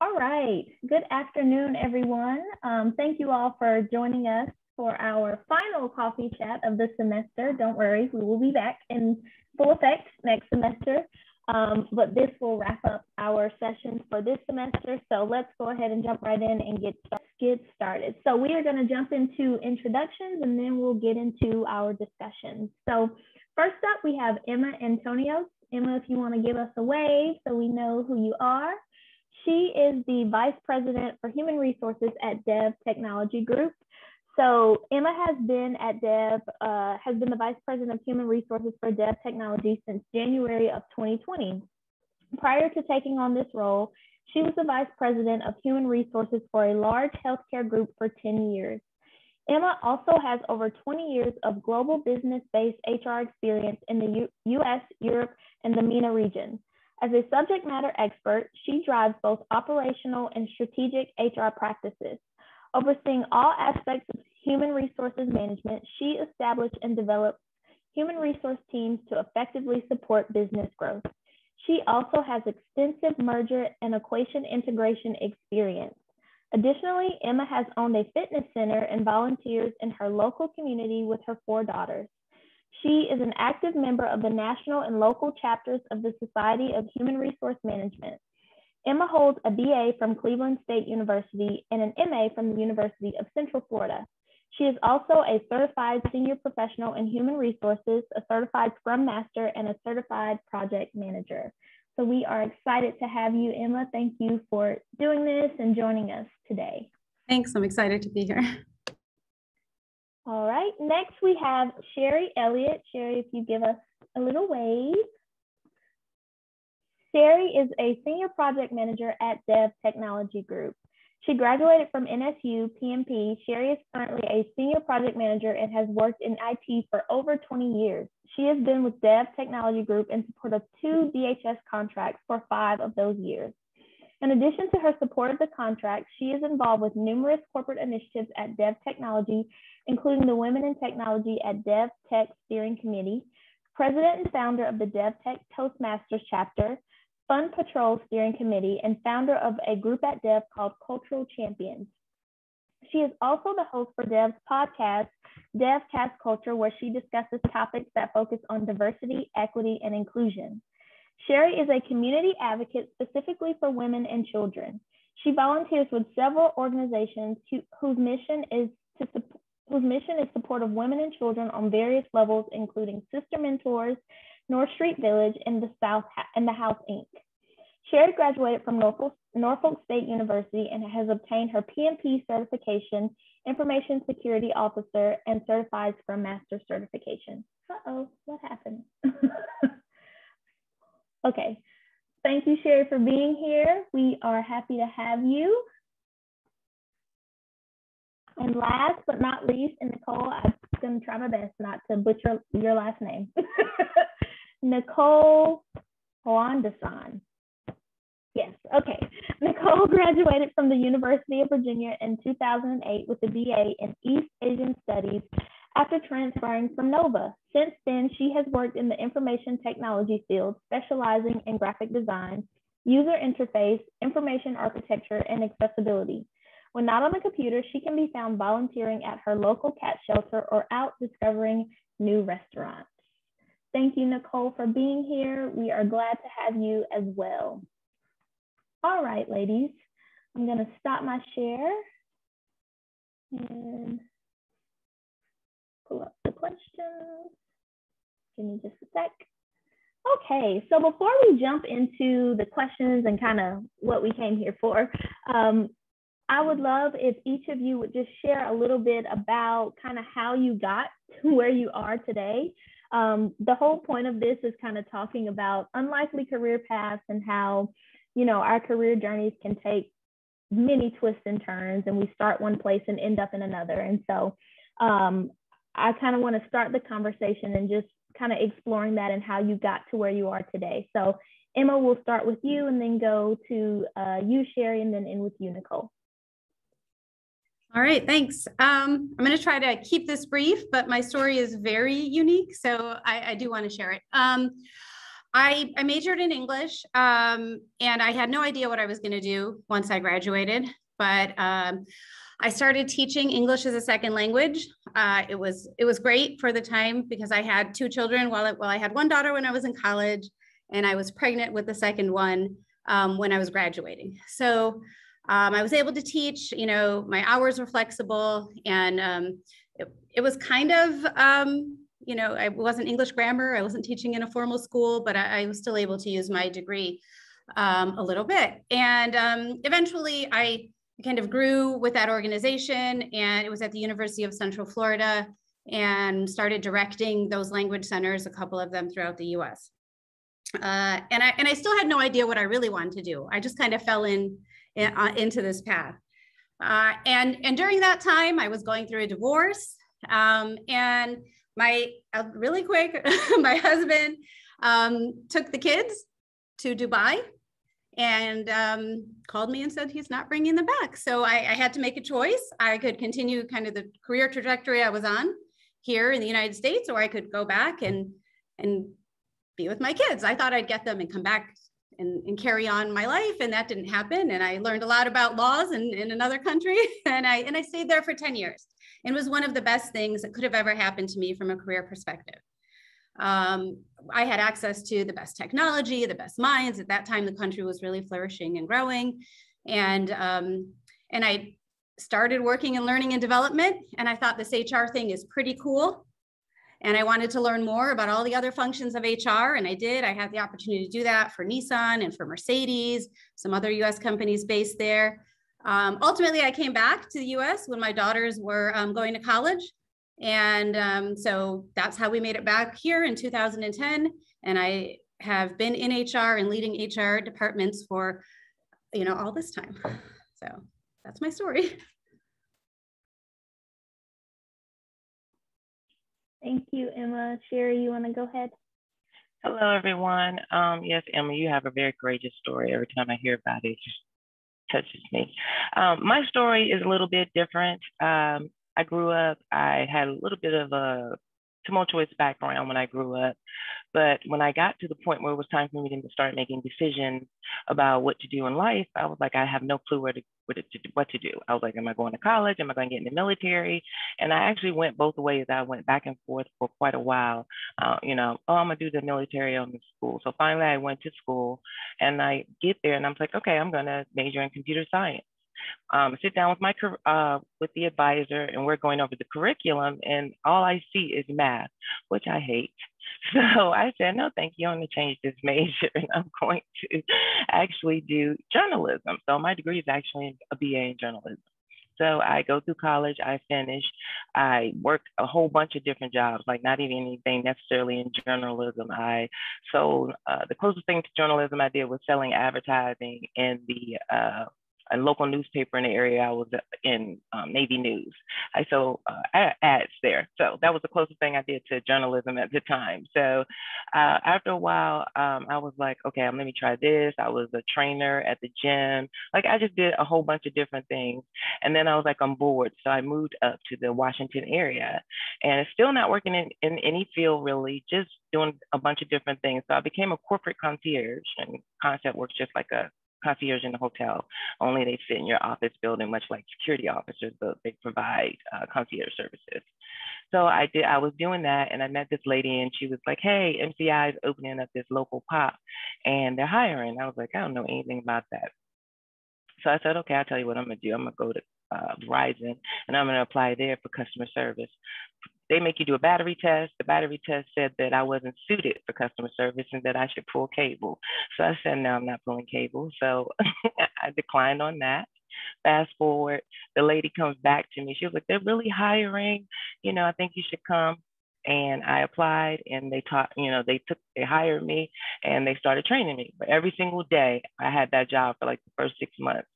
All right. Good afternoon, everyone. Thank you all for joining us for our final coffee chat of the semester. Don't worry, we will be back in full effect next semester. But this will wrap up our sessions for this semester. So let's go ahead and jump right in and get started. So we are going to jump into introductions and then we'll get into our discussions. So first up, we have Emma Antonio. Emma, if you want to give us a wave so we know who you are. She is the Vice President for Human Resources at Dev Technology Group. So Emma has been at the Vice President of Human Resources for Dev Technology since January of 2020. Prior to taking on this role, she was the Vice President of Human Resources for a large healthcare group for 10 years. Emma also has over 20 years of global business-based HR experience in the US, Europe, and the MENA region. As a subject matter expert, she drives both operational and strategic HR practices. Overseeing all aspects of human resources management, she established and developed human resource teams to effectively support business growth. She also has extensive merger and acquisition integration experience. Additionally, Emma has owned a fitness center and volunteers in her local community with her 4 daughters. She is an active member of the national and local chapters of the Society of Human Resource Management. Emma holds a BA from Cleveland State University and an MA from the University of Central Florida. She is also a certified senior professional in human resources, a certified Scrum Master, and a certified project manager. So we are excited to have you, Emma. Thank you for doing this and joining us today. Thanks, I'm excited to be here. All right, next we have Sherry Elliott. Sherry, if you give us a little wave. Sherry is a senior project manager at Dev Technology Group. She graduated from NSU PMP. Sherry is currently a senior project manager and has worked in IT for over 20 years. She has been with Dev Technology Group in support of 2 DHS contracts for 5 of those years. In addition to her support of the contract, she is involved with numerous corporate initiatives at Dev Technology, including the Women in Technology at Dev Tech Steering Committee, president and founder of the Dev Tech Toastmasters chapter, Fun Patrol Steering Committee, and founder of a group at Dev called Cultural Champions. She is also the host for Dev's podcast, DevCast Culture, where she discusses topics that focus on diversity, equity, and inclusion. Sherry is a community advocate specifically for women and children. She volunteers with several organizations whose mission is support of women and children on various levels, including Sister Mentors, North Street Village, and the House Inc. Sherry graduated from Norfolk State University and has obtained her PMP certification, Information Security Officer, and Certified Scrum Master certification. Uh-oh, what happened? Okay, thank you, Sherry, for being here. We are happy to have you. And last but not least, and Nicole, I'm going to try my best not to butcher your last name. Nicole Huandasan. Yes, okay. Nicole graduated from the University of Virginia in 2008 with a BA in East Asian Studies after transferring from Nova. Since then, she has worked in the information technology field, specializing in graphic design, user interface, information architecture, and accessibility. When not on the computer, she can be found volunteering at her local cat shelter or out discovering new restaurants. Thank you, Nicole, for being here. We are glad to have you as well. All right, ladies, I'm going to stop my share and pull up the questions. Give me just a sec. Okay, so before we jump into the questions and kind of what we came here for, I would love if each of you would just share a little bit about kind of how you got to where you are today. The whole point of this is kind of talking about unlikely career paths and how, you know, our career journeys can take many twists and turns, and we start one place and end up in another. And so I kind of want to start the conversation and just kind of exploring that and how you got to where you are today. So Emma, we'll start with you and then go to you, Sherry, and then in with you, Nicole. All right, thanks. I'm going to try to keep this brief, but my story is very unique, so I do want to share it. I majored in English, and I had no idea what I was going to do once I graduated, but I started teaching English as a second language. It was great for the time because I had two children. While I had one daughter when I was in college, and I was pregnant with the second one when I was graduating. So I was able to teach. You know, my hours were flexible, and it was kind of you know, I wasn't English grammar. I wasn't teaching in a formal school, but I was still able to use my degree a little bit. And eventually I kind of grew with that organization, and it was at the University of Central Florida, and started directing those language centers, a couple of them throughout the US. And I still had no idea what I really wanted to do. I just kind of fell into this path. And during that time, I was going through a divorce, and really quick, my husband took the kids to Dubai and called me and said he's not bringing them back. So I had to make a choice. I could continue kind of the career trajectory I was on here in the United States, or I could go back and be with my kids. I thought I'd get them and come back and carry on my life, and that didn't happen. And I learned a lot about laws in another country, and I stayed there for 10 years. And was one of the best things that could have ever happened to me from a career perspective. I had access to the best technology, the best minds. At that time, the country was really flourishing and growing. And I started working in learning and development, and I thought this HR thing is pretty cool. And I wanted to learn more about all the other functions of HR, and I did. I had the opportunity to do that for Nissan and for Mercedes, some other US companies based there. Ultimately, I came back to the US when my daughters were going to college. And so that's how we made it back here in 2010. And I have been in HR and leading HR departments for, you know, all this time. So that's my story. Thank you, Emma. Sherry, you want to go ahead? Hello, everyone. Yes, Emma, you have a very courageous story. Every time I hear about it, it just touches me. My story is a little bit different. I grew up, I had a little bit of a tumultuous background when I grew up, but when I got to the point where it was time for me to start making decisions about what to do in life, I was like, I have no clue what to do. I was like, am I going to college? Am I going to get in the military? And I actually went both ways. I went back and forth for quite a while. You know, oh, I'm going to do the military on the school. So finally I went to school, and I get there and I'm like, okay, I'm going to major in computer science. Sit down with the advisor, and we're going over the curriculum, and all I see is math, which I hate. So I said, no, thank you. I'm going to change this major, and I'm going to actually do journalism. So my degree is actually a BA in journalism. So I go through college, I finish, I worked a whole bunch of different jobs, like not even anything necessarily in journalism. I sold, the closest thing to journalism I did was selling advertising in a local newspaper in the area I was in, Navy News. I sold ads there. So that was the closest thing I did to journalism at the time. So after a while, I was like, okay, let me try this. I was a trainer at the gym. Like I just did a whole bunch of different things. And then I was like, I'm bored. So I moved up to the Washington area, and it's still not working in any field really, just doing a bunch of different things. So I became a corporate concierge, and concept works just like a concierge in a hotel, only they sit in your office building, much like security officers, but they provide concierge services. So I was doing that, and I met this lady, and she was like, hey, MCI is opening up this local pop and they're hiring. I was like, I don't know anything about that. So I said, okay, I'll tell you what I'm gonna do. I'm gonna go to Verizon, and I'm gonna apply there for customer service. They make you do a battery test. The battery test said that I wasn't suited for customer service and that I should pull cable. So I said, no, I'm not pulling cable. So I declined on that. Fast forward, the lady comes back to me. She was like, they're really hiring. You know, I think you should come. And I applied, and they hired me, and they started training me. But every single day I had that job for like the first 6 months.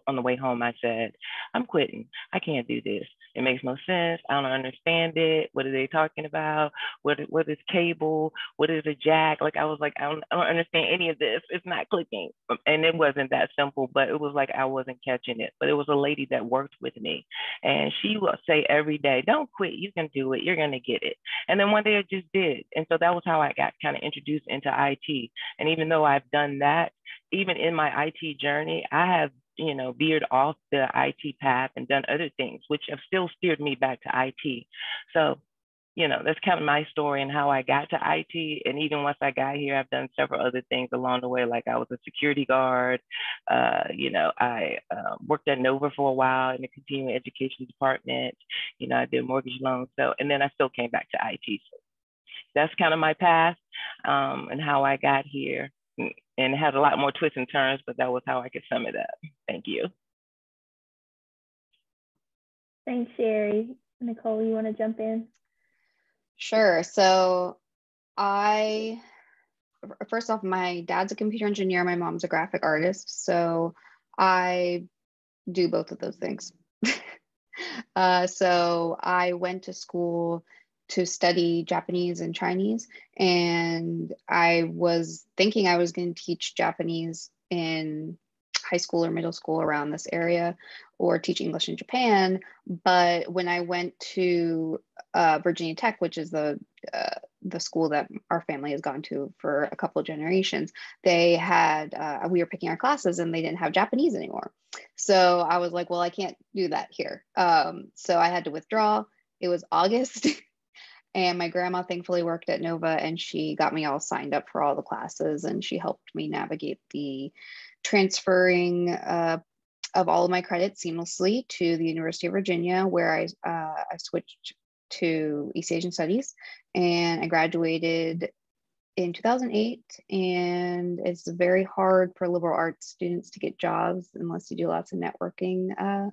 On the way home, I said, I'm quitting. I can't do this. It makes no sense. I don't understand it. What are they talking about? What is cable? What is a jack? Like I was like, I don't understand any of this. It's not clicking. And it wasn't that simple, but it was like I wasn't catching it. But it was a lady that worked with me, and she will say every day, don't quit. You can do it. You're gonna get it. And then one day it just did. And so that was how I got kind of introduced into IT. And even though I've done that, even in my IT journey, I have, veered off the IT path and done other things, which have still steered me back to IT. So, that's kind of my story and how I got to IT. And even once I got here, I've done several other things along the way. Like I was a security guard. I worked at Nova for a while in the continuing education department. I did mortgage loans. So, and then I still came back to IT. So that's kind of my path and how I got here. And it had a lot more twists and turns, but that was how I could sum it up. Thank you. Thanks, Sherry. Nicole, you want to jump in? Sure. So first off, my dad's a computer engineer. My mom's a graphic artist. So I do both of those things. So I went to school to study Japanese and Chinese. And I was thinking I was going to teach Japanese in high school or middle school around this area, or teach English in Japan. But when I went to Virginia Tech, which is the school that our family has gone to for a couple of generations, they had, we were picking our classes and they didn't have Japanese anymore. So I was like, well, I can't do that here. So I had to withdraw. It was August. And my grandma thankfully worked at Nova, and she got me all signed up for all the classes, and she helped me navigate the transferring of all of my credits seamlessly to the University of Virginia, where I switched to East Asian Studies, and I graduated in 2008. And it's very hard for liberal arts students to get jobs unless you do lots of networking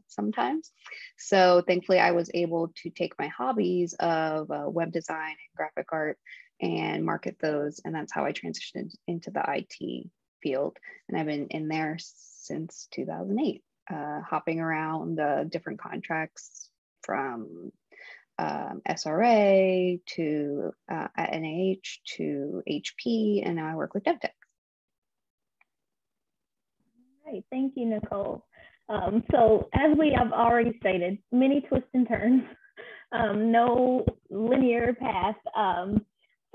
sometimes. So thankfully I was able to take my hobbies of web design and graphic art and market those. And that's how I transitioned into the IT field. And I've been in there since 2008, hopping around different contracts from SRA to at NIH to HP, and now I work with DevTech. Right, thank you, Nicole. So as we have already stated, many twists and turns, no linear path.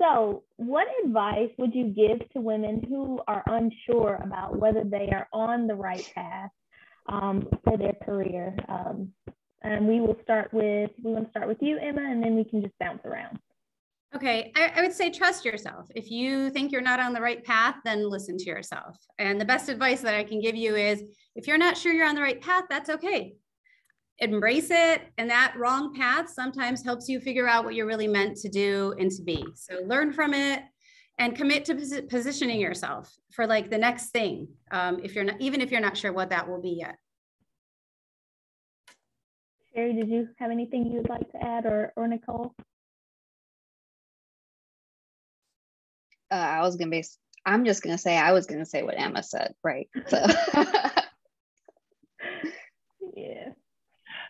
So what advice would you give to women who are unsure about whether they are on the right path for their career? And we want to start with you, Emma, and then we can just bounce around. Okay, I would say trust yourself. If you think you're not on the right path, then listen to yourself. And the best advice that I can give you is, if you're not sure you're on the right path, that's okay. Embrace it. And that wrong path sometimes helps you figure out what you're really meant to do and to be. So learn from it and commit to positioning yourself for like the next thing. Even if you're not sure what that will be yet. Sherry, did you have anything you would like to add, or Nicole? I was going to say what Emma said, right? So. Yeah.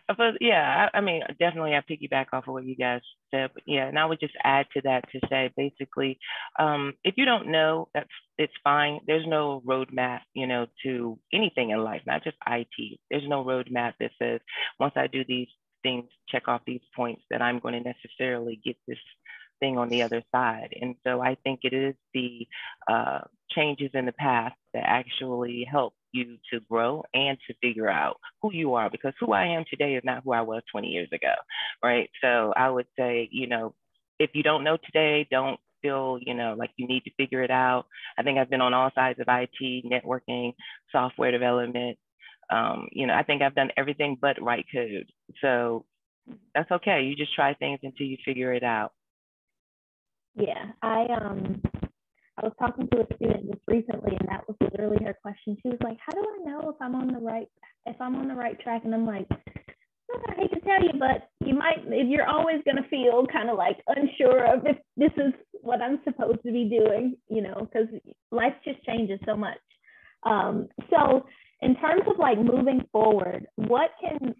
But yeah, I mean, definitely I piggyback off of what you guys said, but yeah, and I would just add to that to say, basically, if you don't know, it's fine. There's no roadmap, to anything in life, not just IT. There's no roadmap that says, once I do these things, check off these points, that I'm going to necessarily get this thing on the other side. And so I think it is the changes in the path that actually help you to grow and to figure out who you are, because who I am today is not who I was 20 years ago, right? So I would say, if you don't know today, don't feel, like you need to figure it out. I think I've been on all sides of IT, networking, software development. I think I've done everything but write code. So that's okay. You just try things until you figure it out. Yeah, I was talking to a student just recently, and that was literally her question. She was like, "How do I know if I'm on the right track?" And I'm like, I hate to tell you, but you're always going to feel kind of like unsure of if this is what I'm supposed to be doing, because life just changes so much. So in terms of like moving forward, what can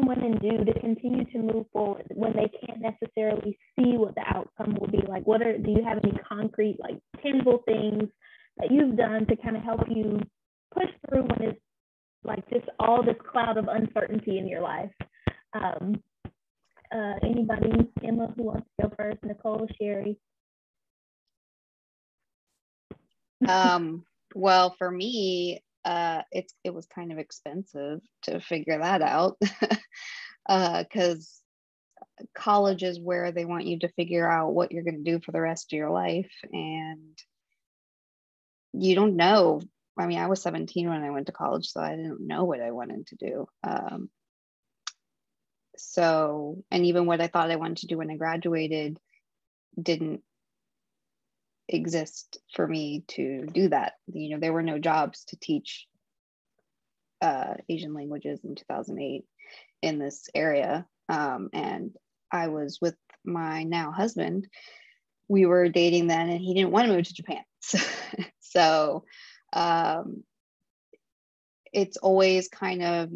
women do to continue to move forward when they can't necessarily see what the outcome will be? Like, do you have any concrete, like tangible things that you've done to kind of help you push through when it's like all this cloud of uncertainty in your life? Anybody, Emma, who wants to go first? Nicole, Sherry? Well, for me, it was kind of expensive to figure that out because college is where they want you to figure out what you're going to do for the rest of your life, and you don't know. I mean, I was 17 when I went to college, so I didn't know what I wanted to do. So, and even what I thought I wanted to do when I graduated didn't exist for me to do that. You know, there were no jobs to teach Asian languages in 2008 in this area. And I was with my now husband. We were dating then, and he didn't want to move to Japan. So it's always kind of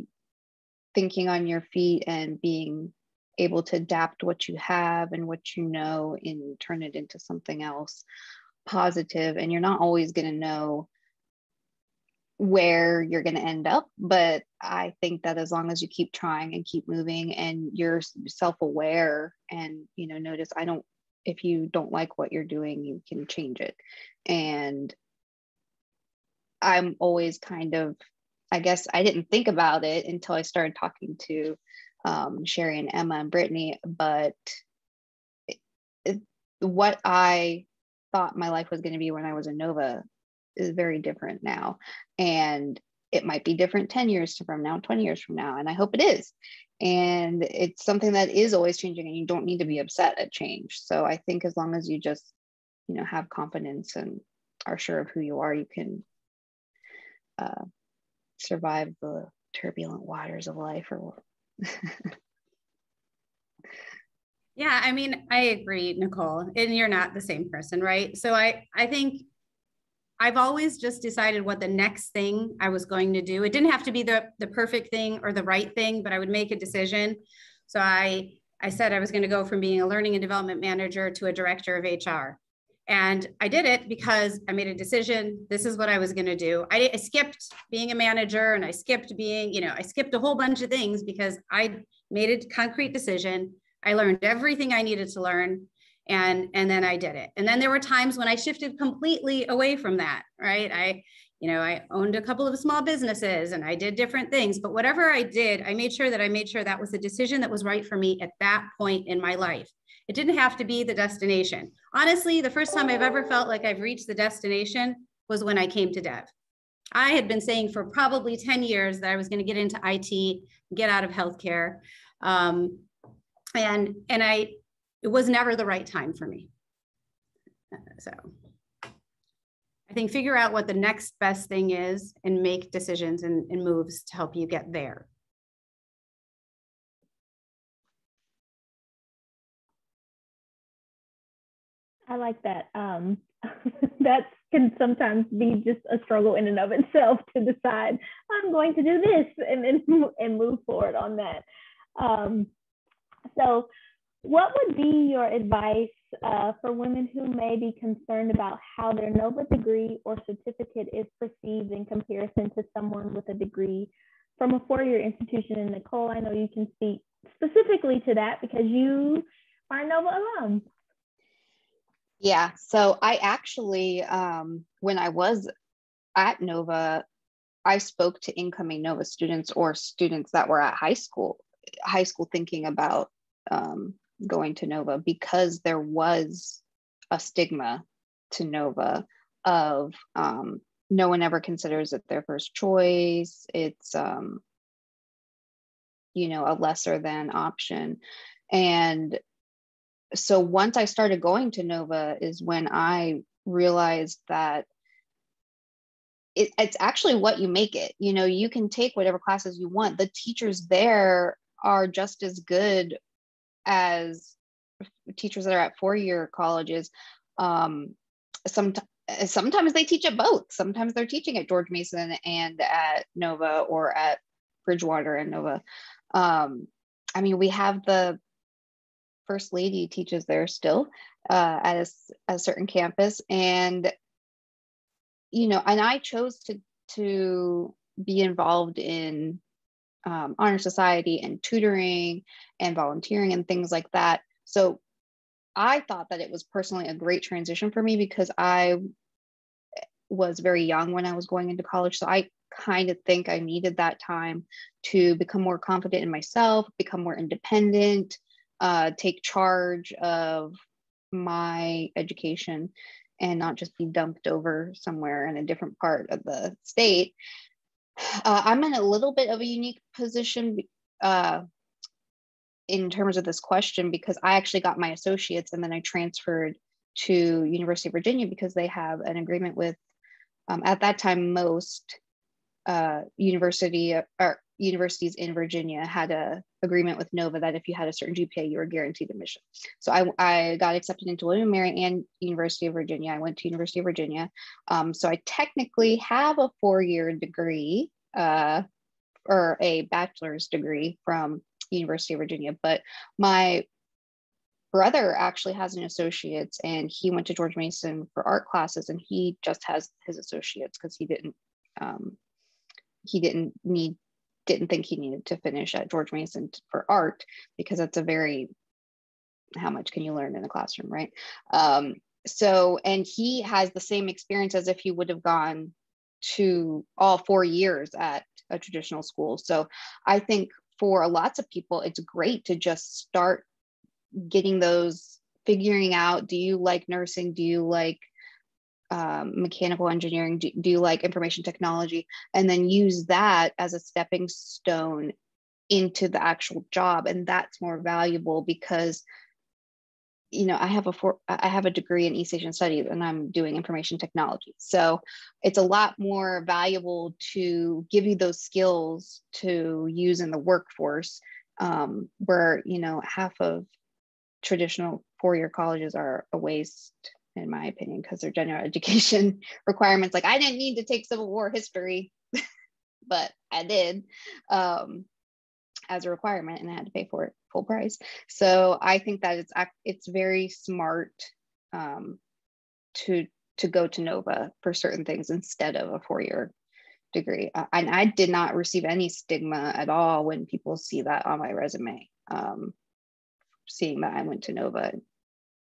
thinking on your feet and being able to adapt what you have and what you know and turn it into something else positive. And you're not always going to know where you're going to end up, but I think that as long as you keep trying and keep moving and you're self-aware and, you know, notice if you don't like what you're doing, you can change it. And I'm always kind of, I guess I didn't think about it until I started talking to Sherry and Emma and Brittany, but what I thought my life was going to be when I was in Nova is very different now. And it might be different 10 years from now, 20 years from now. And I hope it is. And it's something that is always changing, and you don't need to be upset at change. So I think as long as you just, you know, have confidence and are sure of who you are, you can survive the turbulent waters of life. Yeah, I mean, I agree, Nicole, and you're not the same person, right? So I think I've always just decided what the next thing I was going to do. It didn't have to be the perfect thing or the right thing, but I would make a decision. So I said I was going to go from being a learning and development manager to a director of HR. And I did it because I made a decision. This is what I was going to do. I skipped being a manager, and I skipped being, I skipped a whole bunch of things because I made a concrete decision. I learned everything I needed to learn, and then I did it. And then there were times when I shifted completely away from that, right? I owned a couple of small businesses and I did different things, but whatever I did, I made sure that was the decision that was right for me at that point in my life. It didn't have to be the destination. Honestly, the first time I've ever felt like I've reached the destination was when I came to Dev. I had been saying for probably 10 years that I was going to get into IT, get out of healthcare. It was never the right time for me. So I think figure out what the next best thing is and make decisions and moves to help you get there. I like that. That can sometimes be just a struggle in and of itself to decide I'm going to do this and move forward on that. So what would be your advice for women who may be concerned about how their NOVA degree or certificate is perceived in comparison to someone with a degree from a four-year institution? And Nicole, I know you can speak specifically to that because you are a NOVA alum. Yeah, so I actually, when I was at Nova, I spoke to incoming Nova students or students that were at high school thinking about going to Nova, because there was a stigma to Nova of no one ever considers it their first choice. It's a lesser than option. And so once I started going to Nova is when I realized that it's actually what you make it. You can take whatever classes you want. The teachers there are just as good as teachers that are at four-year colleges. Sometimes they teach at both. Sometimes they're teaching at George Mason and at Nova, or at Bridgewater and Nova. We have the First Lady teaches there still at a certain campus, and and I chose to be involved in honor society and tutoring and volunteering and things like that. So I thought that it was personally a great transition for me because I was very young when I was going into college. So I kind of think I needed that time to become more confident in myself, become more independent, take charge of my education and not just be dumped over somewhere in a different part of the state. I'm in a little bit of a unique position in terms of this question because I actually got my associates and then I transferred to University of Virginia because they have an agreement with, at that time, most universities in Virginia had a agreement with Nova that if you had a certain GPA, you were guaranteed admission. So I got accepted into William & Mary and University of Virginia. I went to University of Virginia. So I technically have a 4-year degree or a bachelor's degree from University of Virginia, but my brother actually has an associate's and he went to George Mason for art classes and he just has his associate's because he didn't think he needed to finish at George Mason for art because that's a very, how much can you learn in a classroom, right? So, and he has the same experience as if he would have gone to all 4 years at a traditional school. So I think for lots of people, it's great to just start getting those, figuring out, do you like nursing? Do you like mechanical engineering? Do you like information technology? And then use that as a stepping stone into the actual job. And that's more valuable because, you know, I have a degree in East Asian studies and I'm doing information technology. So it's a lot more valuable to give you those skills to use in the workforce, where, you know, half of traditional 4-year colleges are a waste, in my opinion, because they're general education requirements. Like I didn't need to take Civil War history, but I did as a requirement and I had to pay for it full price. So I think that it's very smart to go to Nova for certain things instead of a 4-year degree. And I did not receive any stigma at all when people see that on my resume, seeing that I went to Nova.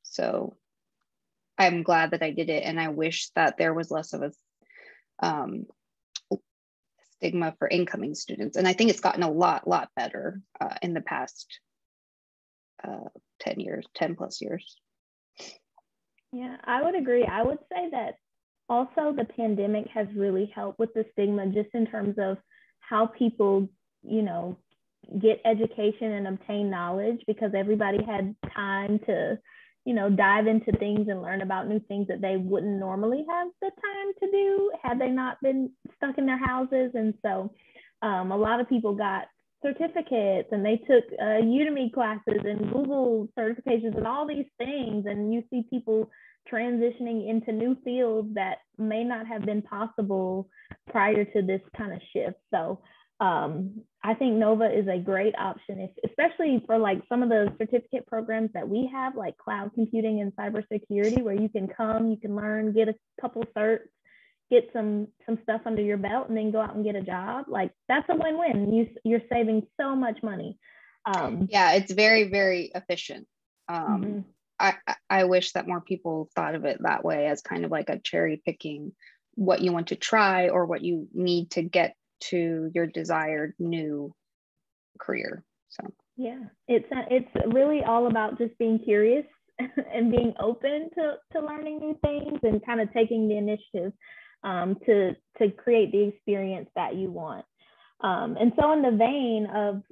So I'm glad that I did it. And I wish that there was less of a stigma for incoming students. And I think it's gotten a lot better in the past 10 plus years. Yeah, I would agree. I would say that also the pandemic has really helped with the stigma just in terms of how people, you know, get education and obtain knowledge because everybody had time to, you know, dive into things and learn about new things that they wouldn't normally have the time to do had they not been stuck in their houses. And so a lot of people got certificates and they took Udemy classes and Google certifications and all these things. And you see people transitioning into new fields that may not have been possible prior to this kind of shift. So I think Nova is a great option, especially for like some of the certificate programs that we have, like cloud computing and cybersecurity, where you can come, you can learn, get a couple certs, get some stuff under your belt, and then go out and get a job. Like that's a win-win. You're saving so much money. Yeah, it's very, very efficient. I wish that more people thought of it that way, as kind of like a cherry picking what you want to try or what you need to get to your desired new career. So yeah, it's really all about just being curious and being open to learning new things and kind of taking the initiative to create the experience that you want. And so in the vein of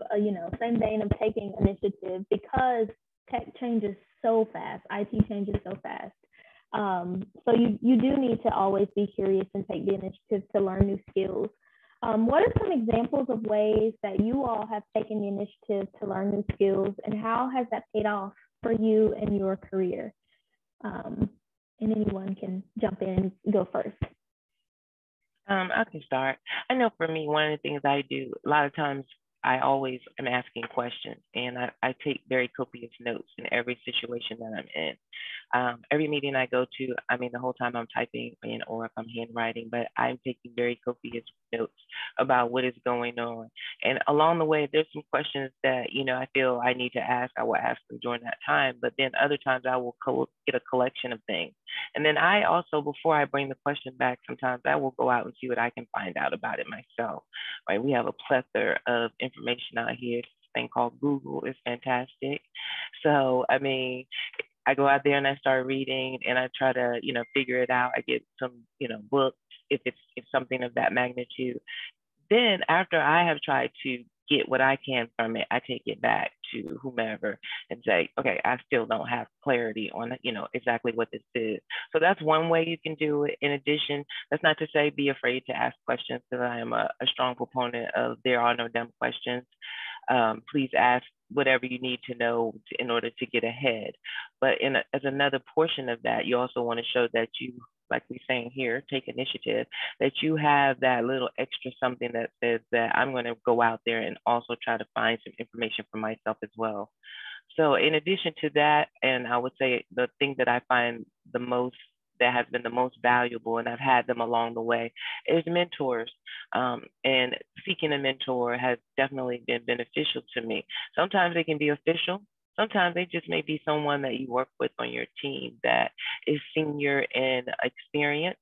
same vein of taking initiative, because tech changes so fast, IT changes so fast. So you do need to always be curious and take the initiative to learn new skills. What are some examples of ways that you all have taken the initiative to learn new skills, and how has that paid off for you and your career? And anyone can jump in and go first. I can start. I know for me, one of the things I do, a lot of times I always am asking questions, and I take very copious notes in every situation that I'm in. Every meeting I go to, I mean, the whole time I'm typing in or if I'm handwriting, but I'm taking very copious notes about what is going on. And along the way, there's some questions that, you know, I feel I need to ask. I will ask them during that time, but then other times I will get a collection of things. And then I also, before I bring the question back, sometimes I will go out and see what I can find out about it myself, right? We have a plethora of information out here. This thing called Google is fantastic. So, I mean, I go out there and I start reading and I try to, you know, figure it out. I get some, you know, books if it's something of that magnitude. Then after I have tried to get what I can from it, I take it back to whomever and say, okay, I still don't have clarity on, you know, exactly what this is. So that's one way you can do it. In addition, that's not to say be afraid to ask questions, because I am a strong proponent of there are no dumb questions. Please ask whatever you need to know in order to get ahead. But as another portion of that, you also want to show that you, like we're saying here, take initiative, that you have that little extra something that says that I'm going to go out there and also try to find some information for myself as well. So in addition to that, and I would say the thing that I find the most, that has been the most valuable, and I've had them along the way, is mentors. And seeking a mentor has definitely been beneficial to me. Sometimes they can be official. Sometimes they just may be someone that you work with on your team that is senior in experience,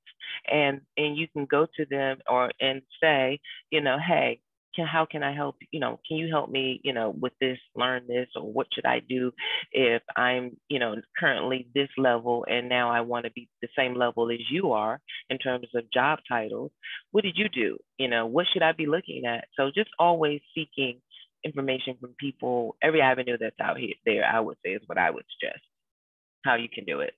and you can go to them and say, you know, hey, how can I help? You know, can you help me, you know, with this, learn this, or what should I do if I'm, you know, currently this level and now I want to be the same level as you are in terms of job titles? What did you do? You know, what should I be looking at? So just always seeking information from people, every avenue that's out here there, I would say, is what I would suggest, how you can do it.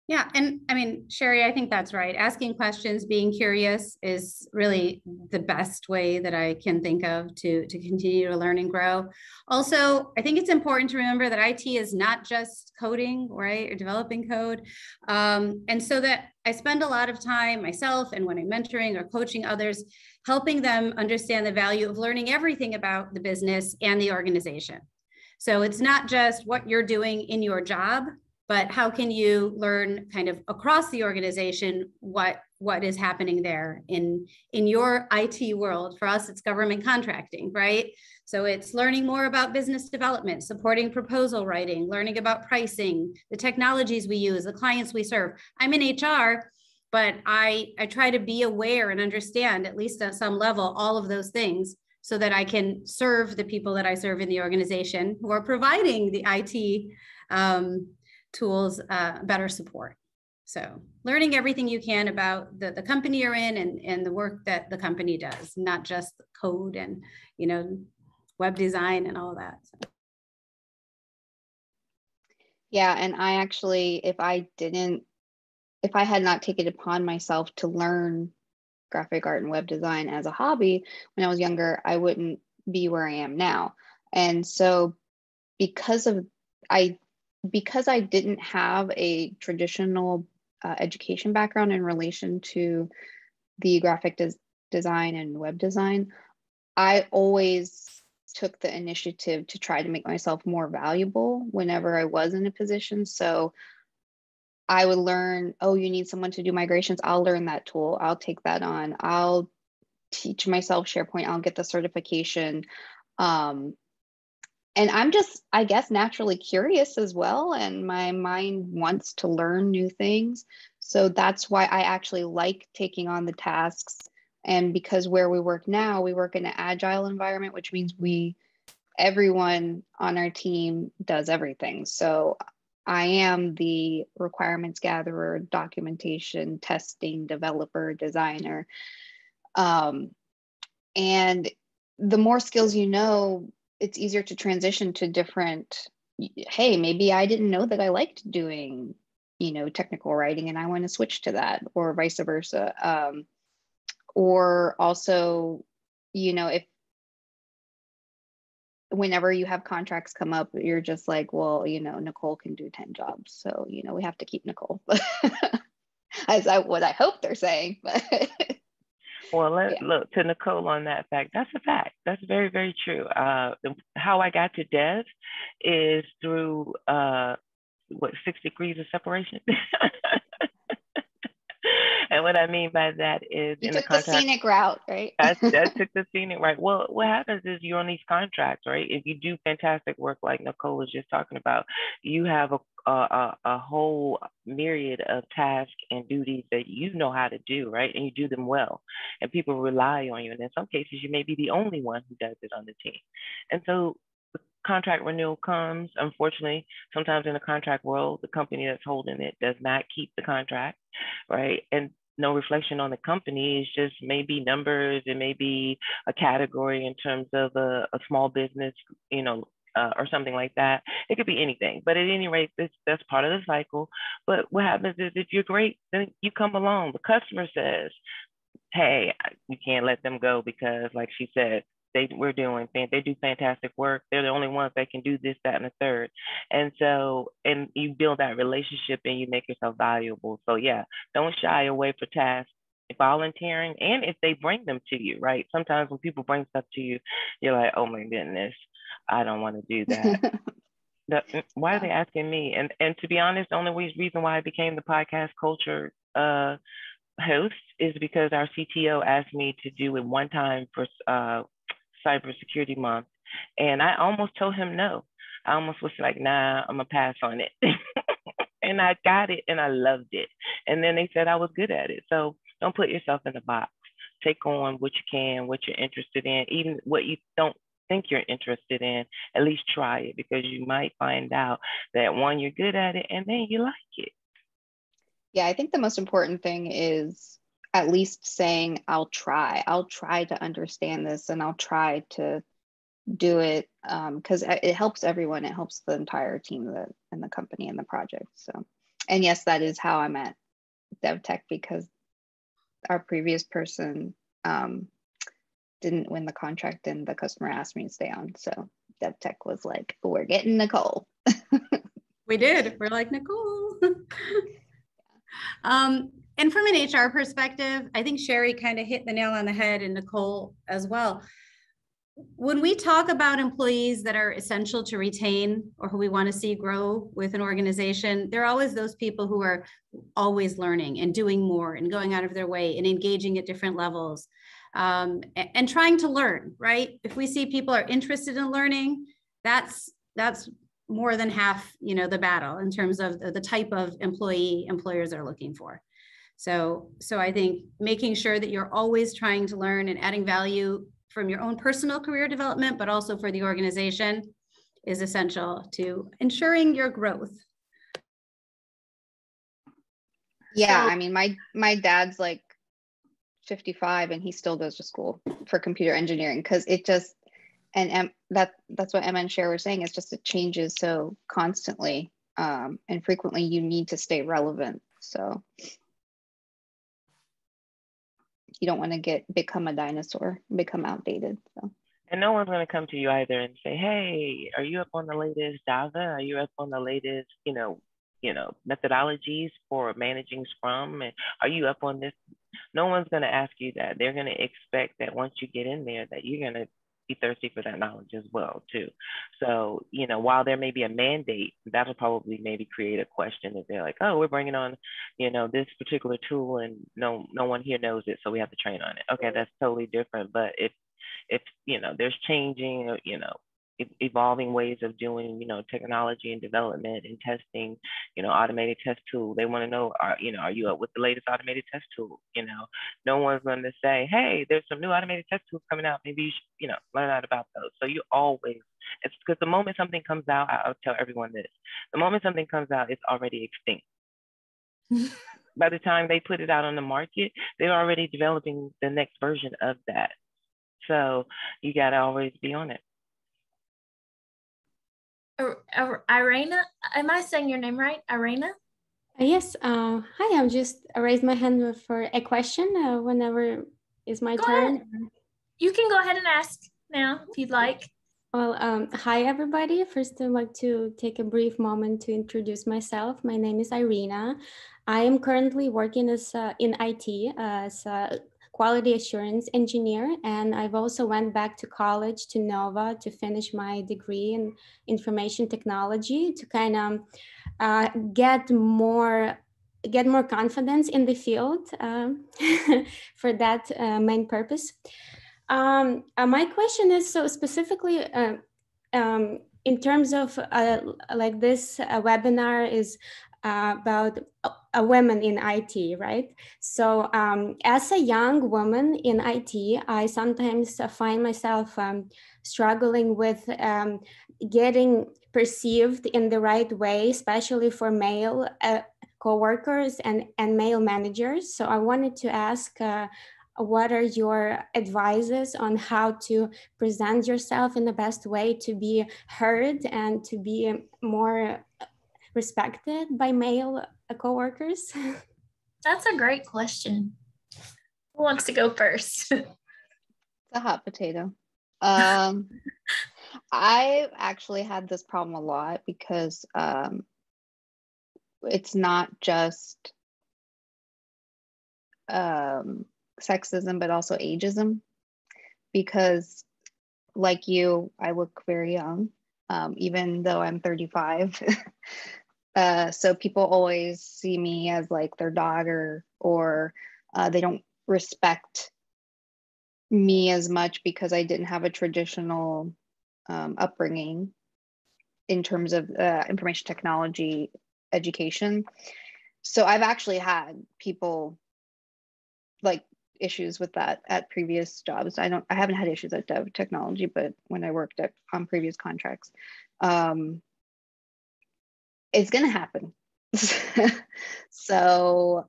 Yeah, and I mean, Sherry, I think that's right. Asking questions, being curious is really the best way that I can think of to continue to learn and grow. Also, I think it's important to remember that IT is not just coding, right, or developing code. And so that I spend a lot of time myself, and when I'm mentoring or coaching others, helping them understand the value of learning everything about the business and the organization. So it's not just what you're doing in your job, but how can you learn kind of across the organization what is happening there in your IT world? For us, it's government contracting, right? So it's learning more about business development, supporting proposal writing, learning about pricing, the technologies we use, the clients we serve. I'm in HR, but I try to be aware and understand, at least at some level, all of those things, so that I can serve the people that I serve in the organization who are providing the IT tools, better support. So learning everything you can about the company you're in and the work that the company does, not just code and, you know, web design and all that. So. Yeah, and I actually, if I had not taken it upon myself to learn graphic art and web design as a hobby when I was younger, I wouldn't be where I am now. And so because I didn't have a traditional education background in relation to the graphic design and web design, I always took the initiative to try to make myself more valuable whenever I was in a position. So I would learn, oh, you need someone to do migrations. I'll learn that tool. I'll take that on. I'll teach myself SharePoint. I'll get the certification. And I'm just, I guess, naturally curious as well. And my mind wants to learn new things. So that's why I actually like taking on the tasks. And because where we work now, we work in an agile environment, which means everyone on our team does everything. So I am the requirements gatherer, documentation, testing, developer, designer. And the more skills you know, it's easier to transition to different, hey, maybe I didn't know that I liked doing, you know, technical writing and I want to switch to that, or vice versa. Or also, you know, if whenever you have contracts come up, you're just like, well, you know, Nicole can do 10 jobs. So, you know, we have to keep Nicole. What I hope they're saying. But Well, let's Yeah. look to Nicole on that fact. That's a fact. That's very, very true. How I got to dev is through 6 degrees of separation. And what I mean by that is You in the took the contract, scenic route, right? I took the scenic right. Well, what happens is you're on these contracts, right? If you do fantastic work like Nicole was just talking about, you have a whole myriad of tasks and duties that you know how to do, right? And you do them well, and people rely on you. And in some cases, you may be the only one who does it on the team. And so contract renewal comes. Unfortunately, sometimes in the contract world, the company that's holding it does not keep the contract, right? And no reflection on the company. It's just maybe numbers. It may be a category in terms of a small business, or something like that. It could be anything. But at any rate, that's part of the cycle. But what happens is if you're great, then you come along. The customer says, hey, you can't let them go because, like she said, they do fantastic work. They're the only ones that can do this, that, and the third. And so, and you build that relationship and you make yourself valuable. So yeah, don't shy away for tasks, volunteering, and if they bring them to you, right? Sometimes when people bring stuff to you, you're like, oh my goodness, I don't want to do that. Why are they asking me? And to be honest, the only reason why I became the podcast culture host is because our CTO asked me to do it one time for Cybersecurity Month, and I almost told him no. I almost was like, nah, I'm gonna pass on it. And I got it and I loved it. And then they said I was good at it. So don't put yourself in a box. Take on what you can, what you're interested in, even what you don't think you're interested in. At least try it, because you might find out that one, you're good at it, and then you like it. Yeah, I think the most important thing is at least saying, I'll try to understand this, and I'll try to do it, because it helps everyone. It helps the entire team and the company and the project. So, and yes, that is how I'm at DevTech, because our previous person didn't win the contract and the customer asked me to stay on. So DevTech was like, we're getting Nicole. We did. We're like, Nicole. And from an HR perspective, I think Sherry kind of hit the nail on the head, and Nicole as well. When we talk about employees that are essential to retain or who we want to see grow with an organization, there are always those people who are always learning and doing more and going out of their way and engaging at different levels, and trying to learn, right? If we see people are interested in learning, that's more than half, the battle in terms of the type of employers are looking for. So I think making sure that you're always trying to learn and adding value from your own personal career development, but also for the organization, is essential to ensuring your growth. Yeah, I mean, my dad's like 55 and he still goes to school for computer engineering, because it just, and that's what Emma and Cher were saying, it's just, it changes so constantly, and frequently you need to stay relevant. So you don't want to become a dinosaur, become outdated. So. And no one's going to come to you either and say, hey, are you up on the latest Java? Are you up on the latest, methodologies for managing Scrum? And are you up on this? No one's going to ask you that. They're going to expect that once you get in there, that you're going to be thirsty for that knowledge as well too. So, while there may be a mandate, that'll probably maybe create a question that they're like, oh, we're bringing on, this particular tool and no one here knows it, so we have to train on it. Okay, that's totally different. But if there's changing, evolving ways of doing, technology and development and testing, automated test tool. They want to know, are you up with the latest automated test tool? No one's going to say, hey, there's some new automated test tools coming out. Maybe you should, learn out about those. So you always, it's because the moment something comes out, I'll tell everyone this, the moment something comes out, it's already extinct. By the time they put it out on the market, they're already developing the next version of that. So you got to always be on it. Irena, am I saying your name right? Irena? Yes. Hi, I'm just raised my hand for a question whenever is my turn. Ahead. You can go ahead and ask now if you'd like. Well, hi, everybody. First, I'd like to take a brief moment to introduce myself. My name is Irena. I am currently working in IT as a quality assurance engineer, and I've also went back to college to Nova to finish my degree in information technology to kind of get more confidence in the field for that main purpose. My question is, so specifically in terms of like this webinar is about a women in IT, right? So as a young woman in IT, I sometimes find myself struggling with getting perceived in the right way, especially for male coworkers and male managers. So I wanted to ask, what are your advices on how to present yourself in the best way to be heard and to be more respected by male coworkers? That's a great question. Who wants to go first? It's a hot potato. I've actually had this problem a lot because it's not just sexism, but also ageism. Because like you, I look very young, even though I'm 35. So people always see me as like their daughter, or they don't respect me as much because I didn't have a traditional upbringing in terms of information technology education. So I've actually had people like issues with that at previous jobs. I haven't had issues at Dev Technology, but when I worked on previous contracts, it's going to happen. So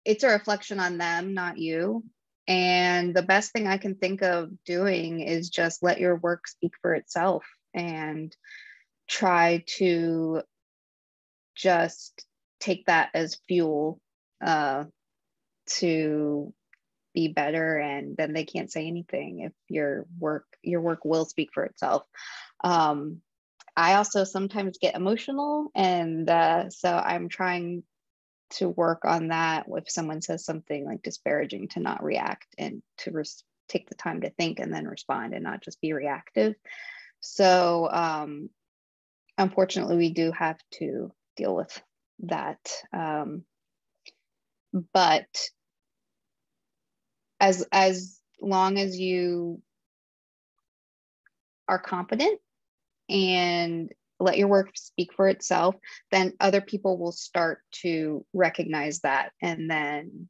it's a reflection on them, not you. And the best thing I can think of doing is just let your work speak for itself and try to just take that as fuel to be better, and then they can't say anything if your work will speak for itself. I also sometimes get emotional, and so I'm trying to work on that. If someone says something like disparaging, to not react and to take the time to think and then respond and not just be reactive. So unfortunately, we do have to deal with that. But as long as you are competent and let your work speak for itself, then other people will start to recognize that. And then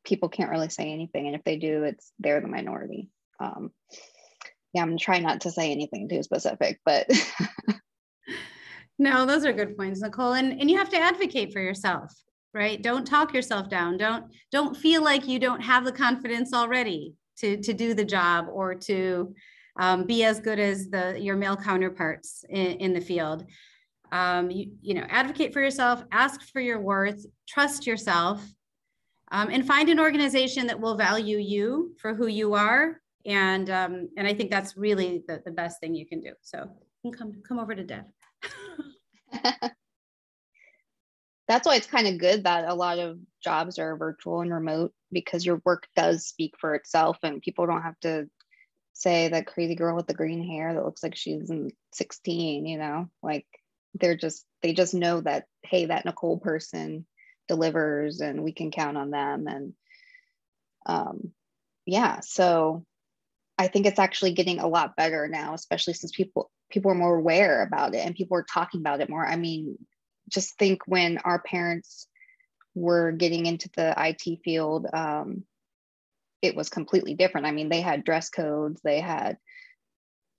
people can't really say anything. And if they do, they're the minority. Yeah, I'm trying not to say anything too specific, but. No, those are good points, Nicole. And you have to advocate for yourself, right? Don't talk yourself down. Don't feel like you don't have the confidence already to do the job or to be as good as your male counterparts in the field. Advocate for yourself, ask for your worth, trust yourself, and find an organization that will value you for who you are. And I think that's really the best thing you can do. So you can come over to Dev. That's why it's kind of good that a lot of jobs are virtual and remote, because your work does speak for itself and people don't have to say that crazy girl with the green hair that looks like she's in 16, like they just know that, hey, that Nicole person delivers and we can count on them. And yeah, so I think it's actually getting a lot better now, especially since people are more aware about it and people are talking about it more. I mean, just think when our parents were getting into the IT field, it was completely different. I mean, they had dress codes, it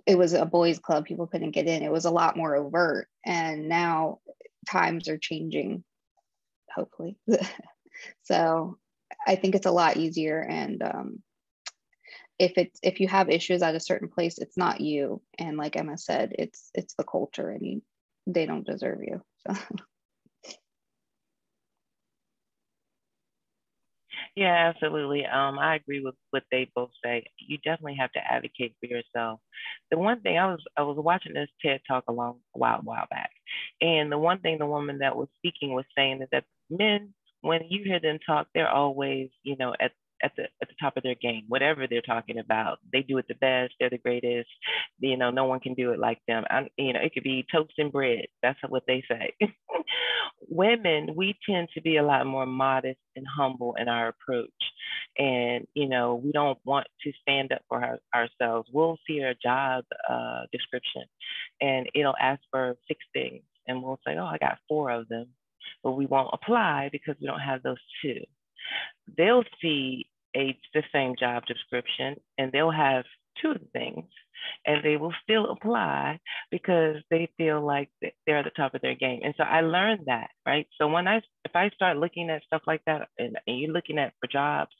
was a boys' club, people couldn't get in. It was a lot more overt. And now times are changing, hopefully. So I think it's a lot easier. And if you have issues at a certain place, it's not you. And like Emma said, it's the culture, and they don't deserve you. So. Yeah, absolutely. I agree with what they both say. You definitely have to advocate for yourself. The one thing I was watching this TED Talk a while back, and the one thing the woman that was speaking was saying that men when you hear them talk, they're always, at the top of their game, whatever they're talking about. They do it the best. They're the greatest. No one can do it like them. It could be toast and bread. That's what they say. Women, we tend to be a lot more modest and humble in our approach. And, we don't want to stand up for ourselves. We'll see a job description and it'll ask for 6 things. And we'll say, oh, I got 4 of them. But we won't apply because we don't have those 2. They'll see the same job description and they'll have 2 of the things and they will still apply because they feel like they're at the top of their game. And so I learned that, right? So if I start looking at stuff like that and you're looking at for jobs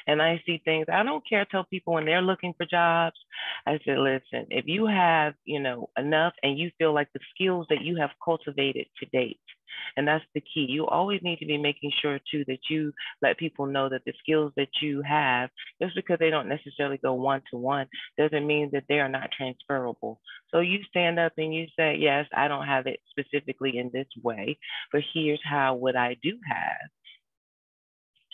and I see things, I don't care, tell people when they're looking for jobs, I said, listen, if you have, enough and you feel like the skills that you have cultivated to date, and that's the key. You always need to be making sure too that you let people know that the skills that you have, just because they don't necessarily go one-to-one, doesn't mean that they are not transferable. So you stand up and you say, yes, I don't have it specifically in this way, but here's how what I do have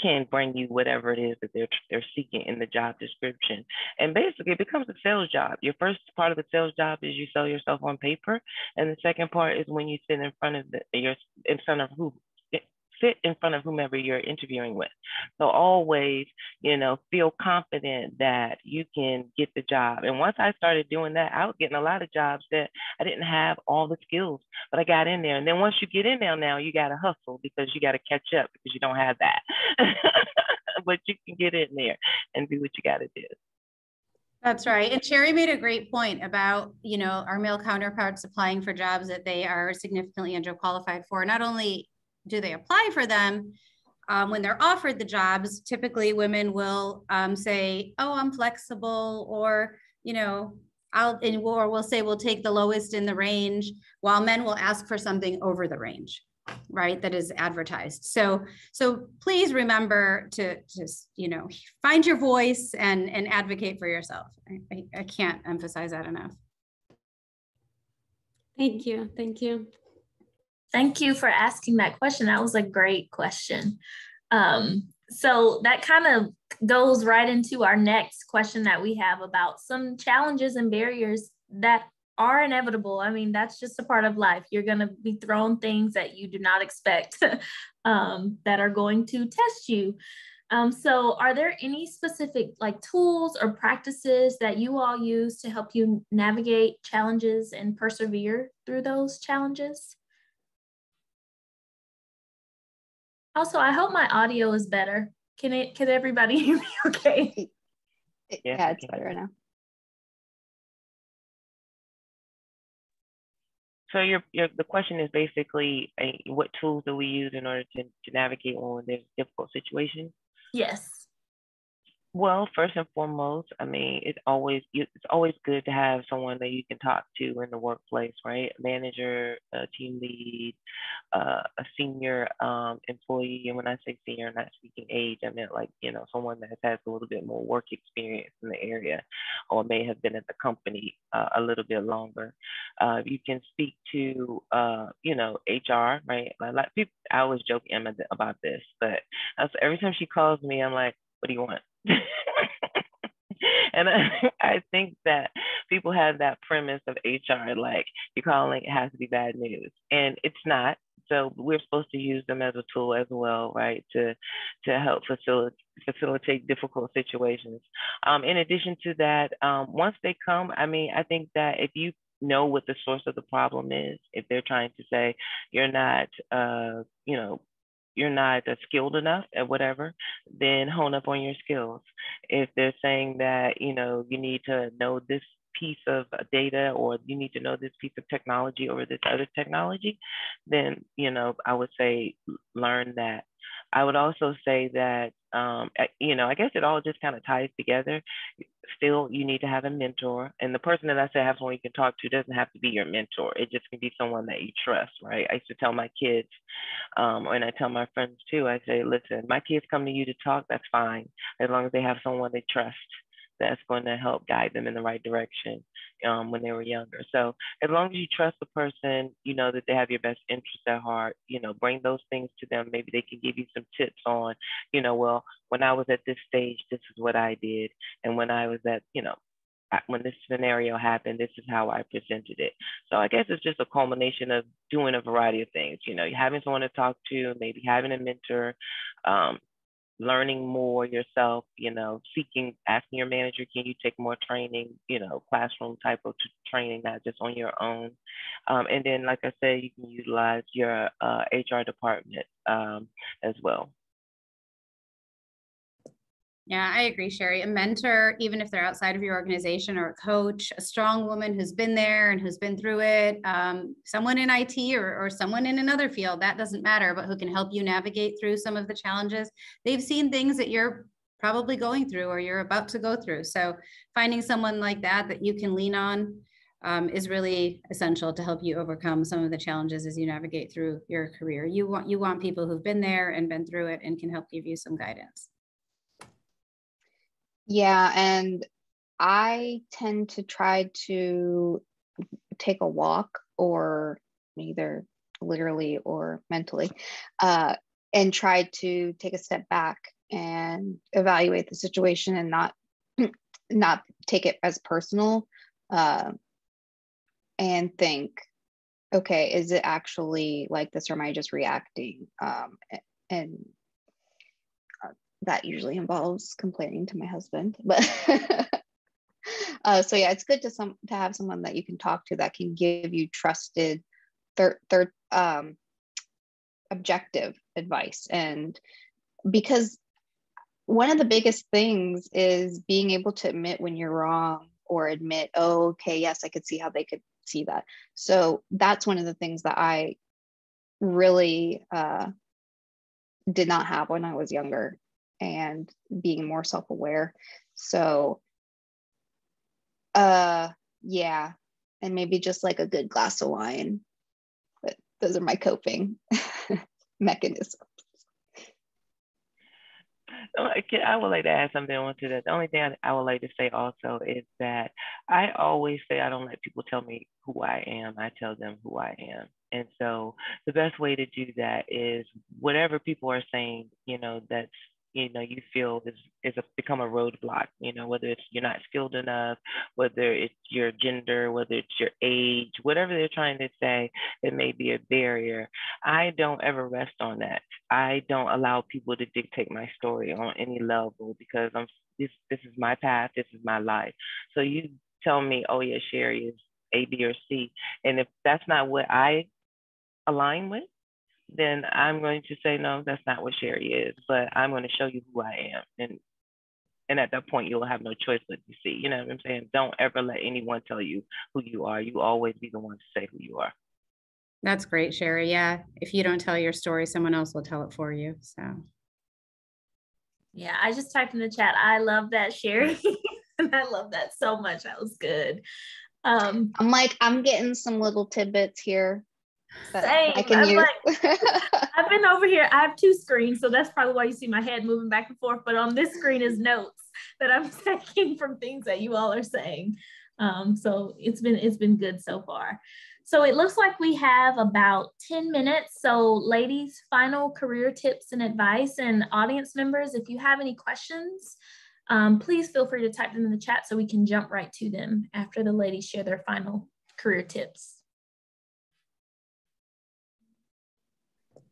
can bring you whatever it is that they're seeking in the job description. And basically it becomes a sales job. Your first part of the sales job is you sell yourself on paper. And the second part is when you sit in front of whomever you're interviewing with. So always, feel confident that you can get the job. And once I started doing that, I was getting a lot of jobs that I didn't have all the skills, but I got in there. And then once you get in there now, you got to hustle because you got to catch up because you don't have that. But you can get in there and do what you got to do. That's right. And Sherry made a great point about, our male counterparts applying for jobs that they are significantly underqualified for. Not only do they apply for them, when they're offered the jobs, typically women will say, oh, I'm flexible, or, we'll say we'll take the lowest in the range, while men will ask for something over the range, right, that is advertised. So please remember to just, find your voice and advocate for yourself. I can't emphasize that enough. Thank you. Thank you. Thank you for asking that question. That was a great question. So that kind of goes right into our next question that we have about some challenges and barriers that are inevitable. I mean, that's just a part of life. You're going to be thrown things that you do not expect that are going to test you. So are there any specific tools or practices that you all use to help you navigate challenges and persevere through those challenges? Also, I hope my audio is better. Can everybody hear me okay? Yeah, it's better now. So the question is basically what tools do we use in order to navigate when there's difficult situations? Yes. Well, first and foremost, I mean, it's always good to have someone that you can talk to in the workplace, right? A manager, a team lead, a senior employee. And when I say senior, I'm not speaking age. I meant someone that has a little bit more work experience in the area, or may have been at the company a little bit longer. You can speak to, HR, right? I always joke Emma about this, but every time she calls me, I'm like, what do you want? And I think that people have that premise of HR, like you're calling, it has to be bad news, and it's not. So we're supposed to use them as a tool as well, right, to help facilitate difficult situations. In addition to that, once they come, I mean, I think that if you know what the source of the problem is, if they're trying to say you're not, you're not skilled enough at whatever, then hone up on your skills. If they're saying that, you need to know this piece of data, or you need to know this piece of technology over this other technology, then, I would say learn that. I would also say that, I guess it all just kind of ties together. Still, you need to have a mentor. And the person that I say have someone you can talk to doesn't have to be your mentor. It just can be someone that you trust, right? I used to tell my kids, and I tell my friends too, I say, listen, my kids come to you to talk, that's fine, as long as they have someone they trust that's going to help guide them in the right direction. when they were younger. So as long as you trust the person, you know that they have your best interest at heart, you know, bring those things to them. Maybe they can give you some tips on, you know, well, when I was at this stage, this is what I did. And when I was at, you know, when this scenario happened, this is how I presented it. So I guess it's just a culmination of doing a variety of things, you know, having someone to talk to, maybe having a mentor, learning more yourself, you know, asking your manager, can you take more training, you know, classroom type of training, not just on your own. And then, like I said, you can utilize your HR department as well. Yeah, I agree, Sherry. A mentor, even if they're outside of your organization, or a coach, a strong woman who's been there and who's been through it, someone in IT or someone in another field, that doesn't matter, but who can help you navigate through some of the challenges. They've seen things that you're probably going through or you're about to go through. So finding someone like that you can lean on is really essential to help you overcome some of the challenges as you navigate through your career. You want people who've been there and been through it and can help give you some guidance. Yeah, and I tend to try to take a walk, or either literally or mentally, and try to take a step back and evaluate the situation and not take it as personal, and think, okay, is it actually like this, or am I just reacting? And that usually involves complaining to my husband, but so yeah, it's good to have someone that you can talk to that can give you trusted third objective advice. And because one of the biggest things is being able to admit when you're wrong, or admit, oh, okay, yes, I could see how they could see that. So that's one of the things that I really did not have when I was younger, and being more self-aware. So yeah, and maybe just like a good glass of wine. But those are my coping mechanisms. I would like to add something onto that. The only thing I would like to say also is that I always say I don't let people tell me who I am. I tell them who I am. And so the best way to do that is whatever people are saying, you know, that's, you know, you feel become a roadblock, you know, whether it's you're not skilled enough, whether it's your gender, whether it's your age, whatever they're trying to say, it may be a barrier. I don't ever rest on that. I don't allow people to dictate my story on any level, because this is my path, this is my life. So you tell me, oh yeah, Sherry is A, B, or C, and if that's not what I align with, then I'm going to say, no, that's not what Sherry is, but I'm going to show you who I am. And at that point, you'll have no choice but to see. You know what I'm saying? Don't ever let anyone tell you who you are. You always be the one to say who you are. That's great, Sherry. Yeah. If you don't tell your story, someone else will tell it for you. So. Yeah, I just typed in the chat, I love that, Sherry. And I love that so much. That was good. I'm getting some little tidbits here. Same. I can use. I've been over here. I have two screens, so that's probably why you see my head moving back and forth. But on this screen is notes that I'm taking from things that you all are saying. So it's been good so far. So it looks like we have about 10 minutes. So ladies, final career tips and advice, and audience members, if you have any questions, please feel free to type them in the chat so we can jump right to them after the ladies share their final career tips.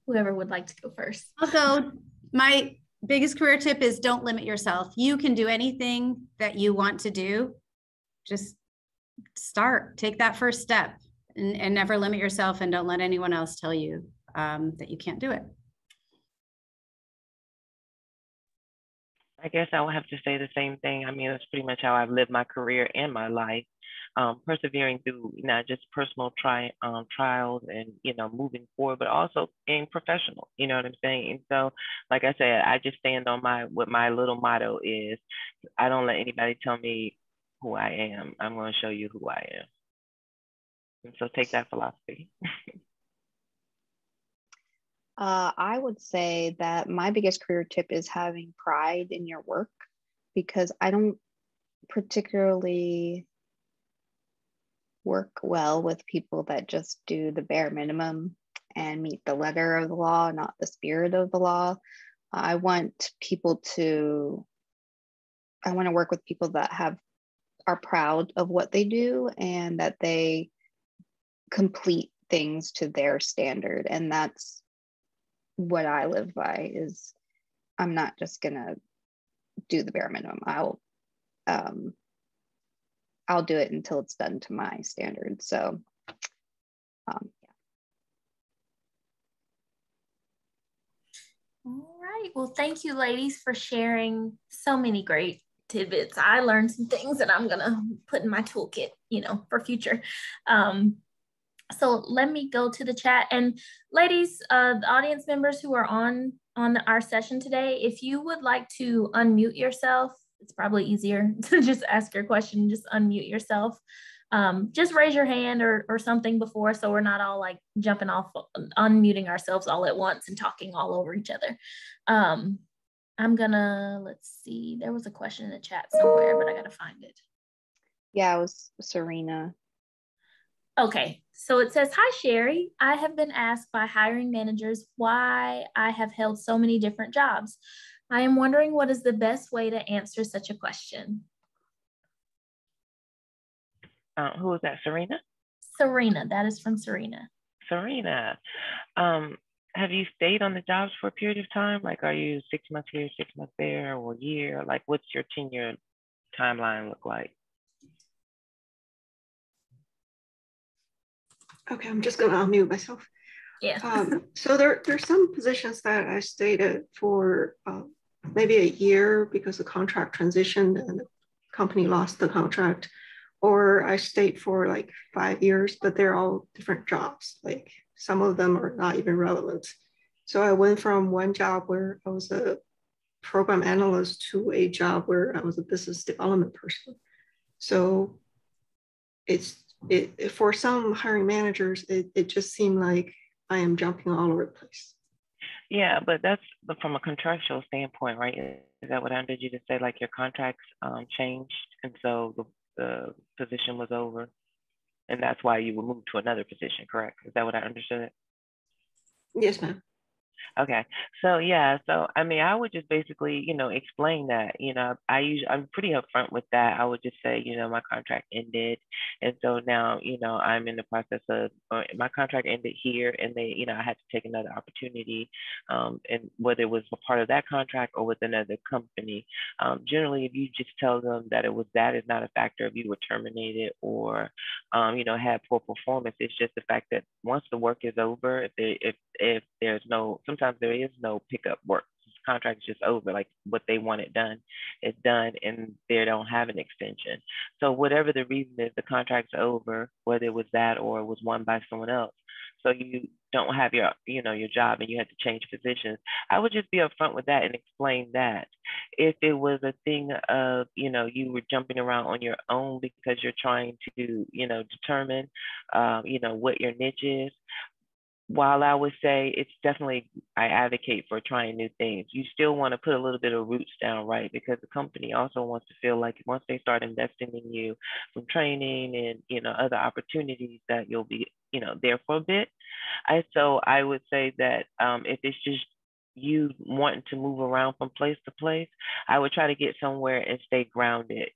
Whoever would like to go first. I'll go. My biggest career tip is don't limit yourself. You can do anything that you want to do. Just start, take that first step, and never limit yourself, and don't let anyone else tell you that you can't do it. I guess I would have to say the same thing. I mean, that's pretty much how I've lived my career and my life. Persevering through not just personal trials and, you know, moving forward, but also being professional, you know what I'm saying? And so, like I said, I just stand on what my little motto is. I don't let anybody tell me who I am. I'm going to show you who I am. And so take that philosophy. I would say that my biggest career tip is having pride in your work, because I don't particularly work well with people that just do the bare minimum and meet the letter of the law, not the spirit of the law. I want to work with people that are proud of what they do and that they complete things to their standard. And that's what I live by, is I'm not just gonna do the bare minimum. I'll do it until it's done to my standards. So yeah. All right. Well, thank you, ladies, for sharing so many great tidbits. I learned some things that I'm gonna put in my toolkit, for future. So let me go to the chat. And ladies, the audience members who are on our session today, if you would like to unmute yourself, it's probably easier to just ask your question, just unmute yourself. Just raise your hand or something before, so we're not all like jumping off, unmuting ourselves all at once and talking all over each other. Let's see, there was a question in the chat somewhere, but I gotta find it. Yeah, it was Serena. Okay, so it says, hi, Sherry. I have been asked by hiring managers why I have held so many different jobs. I am wondering what is the best way to answer such a question. Who was that, Serena? Serena, that is from Serena. Serena, have you stayed on the jobs for a period of time? Like, are you 6 months here, 6 months there, or a year? Like, what's your tenure timeline look like? Okay, I'm just gonna unmute myself. Yeah. So there's some positions that I stayed at for maybe a year because the contract transitioned and the company lost the contract, or I stayed for like 5 years, but they're all different jobs. Like some of them are not even relevant. So I went from one job where I was a program analyst to a job where I was a business development person. So for some hiring managers, it just seemed like I am jumping all over the place. Yeah, but from a contractual standpoint, right? Is that what I understood you to say? Like your contracts changed, and so the position was over, and that's why you would move to another position, correct? Is that what I understood? Yes, ma'am. Okay, so yeah, so I mean, I would just basically, explain that, I'm pretty upfront with that. I would just say, my contract ended, and so now, I'm in the process of, my contract ended here, and I had to take another opportunity, and whether it was a part of that contract or with another company. Generally, if you just tell them that that is not a factor if you were terminated or, had poor performance. It's just the fact that once the work is over, if there's no, sometimes there is no pickup work. This contract is just over. Like what they wanted done is done, and they don't have an extension. So whatever the reason is, the contract's over, whether it was that or it was won by someone else. So you don't have your job and you had to change positions. I would just be upfront with that and explain that. If it was a thing of, you were jumping around on your own because you're trying to, determine, what your niche is, while I would say it's definitely, I advocate for trying new things, you still want to put a little bit of roots down, right? Because the company also wants to feel like once they start investing in you from training and, other opportunities that you'll be, there for a bit. So I would say that if it's just you wanting to move around from place to place, I would try to get somewhere and stay grounded,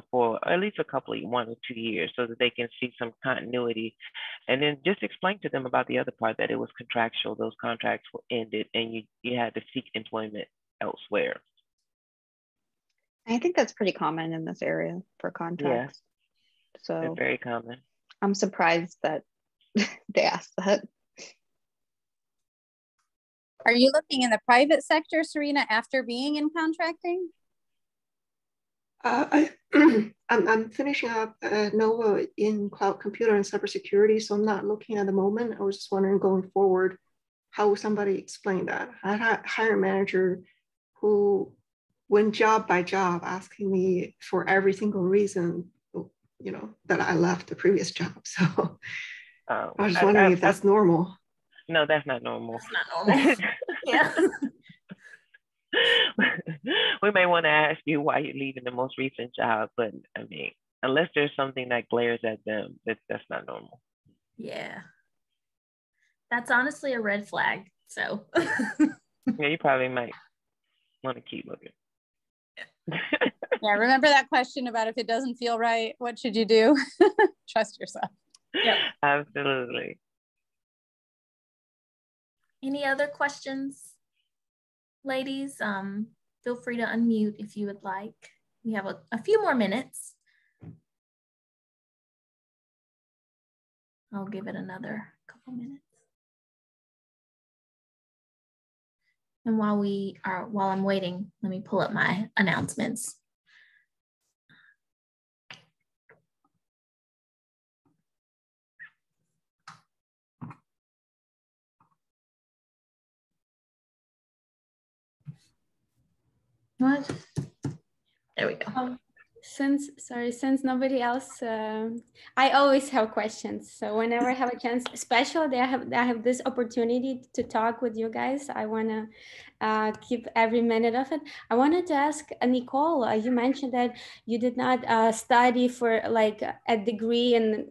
for at least a couple of 1 or 2 years so that they can see some continuity. And then just explain to them about the other part, that it was contractual, those contracts were ended and you had to seek employment elsewhere. I think that's pretty common in this area for contracts. Yeah. So they're very common. I'm surprised that they asked that. Are you looking in the private sector, Serena, after being in contracting? I'm finishing up NOVA in cloud computer and cybersecurity, so I'm not looking at the moment. I was just wondering going forward, how would somebody explain that? I had a hiring manager who went job by job asking me for every single reason, that I left the previous job. So I was just wondering if that's normal. No, that's not normal. That's not normal. Yeah. We may want to ask you why you're leaving the most recent job, but I mean, unless there's something that glares at them, that's not normal. Yeah. That's honestly a red flag. So Yeah, you probably might want to keep looking. Yeah, remember that question about if it doesn't feel right, what should you do? Trust yourself. Yep. Absolutely. Any other questions, ladies? Feel free to unmute if you would like. We have a few more minutes. I'll give it another couple minutes. And while I'm waiting, let me pull up my announcements. What? There we go. Since nobody else, I always have questions. So whenever I have a chance, especially I have this opportunity to talk with you guys, I want to keep every minute of it. I wanted to ask Nicole, you mentioned that you did not study for like a degree in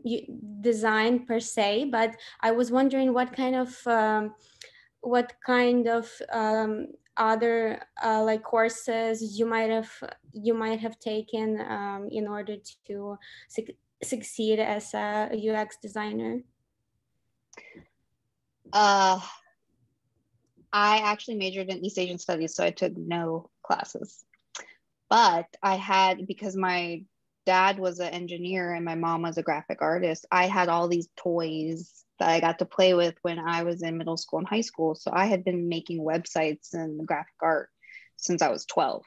design per se, but I was wondering what kind of other like courses you might have taken in order to succeed as a UX designer. I actually majored in East Asian studies, so I took no classes. But I had, because my dad was an engineer and my mom was a graphic artist, I had all these toys that I got to play with when I was in middle school and high school. So I had been making websites and graphic art since I was 12.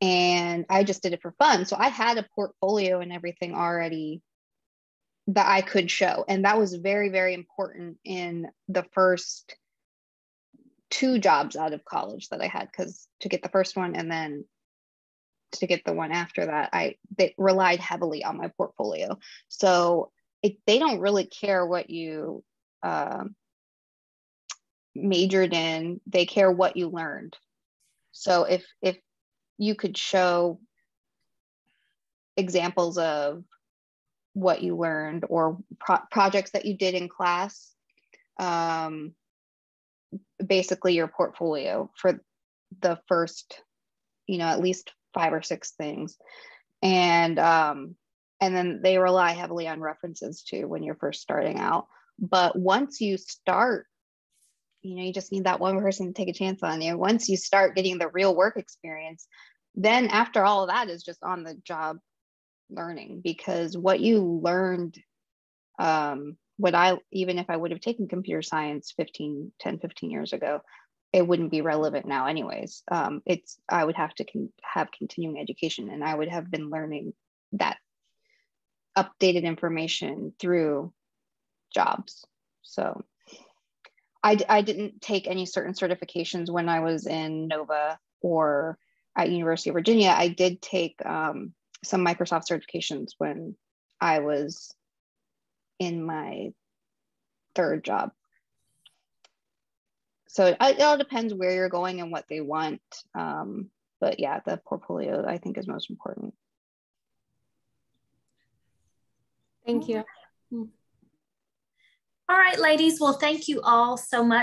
And I just did it for fun. So I had a portfolio and everything already that I could show. And that was very, very important in the first 2 jobs out of college that I had, because to get the first one and then to get the one after that, they relied heavily on my portfolio. So they don't really care what you majored in, they care what you learned. So if you could show examples of what you learned or projects that you did in class, basically your portfolio for the first, at least 5 or 6 things. And then they rely heavily on references too when you're first starting out. But once you start, you just need that one person to take a chance on you. Once you start getting the real work experience, then after all of that is just on the job learning, because what you learned, even if I would have taken computer science 10, 15 years ago, it wouldn't be relevant now anyways. I would have to have continuing education, and I would have been learning that updated information through jobs. So I didn't take any certain certifications when I was in Nova or at University of Virginia. I did take some Microsoft certifications when I was in my 3rd job. So it all depends where you're going and what they want. But yeah, the portfolio I think is most important. Thank you. All right, ladies. Well, thank you all so much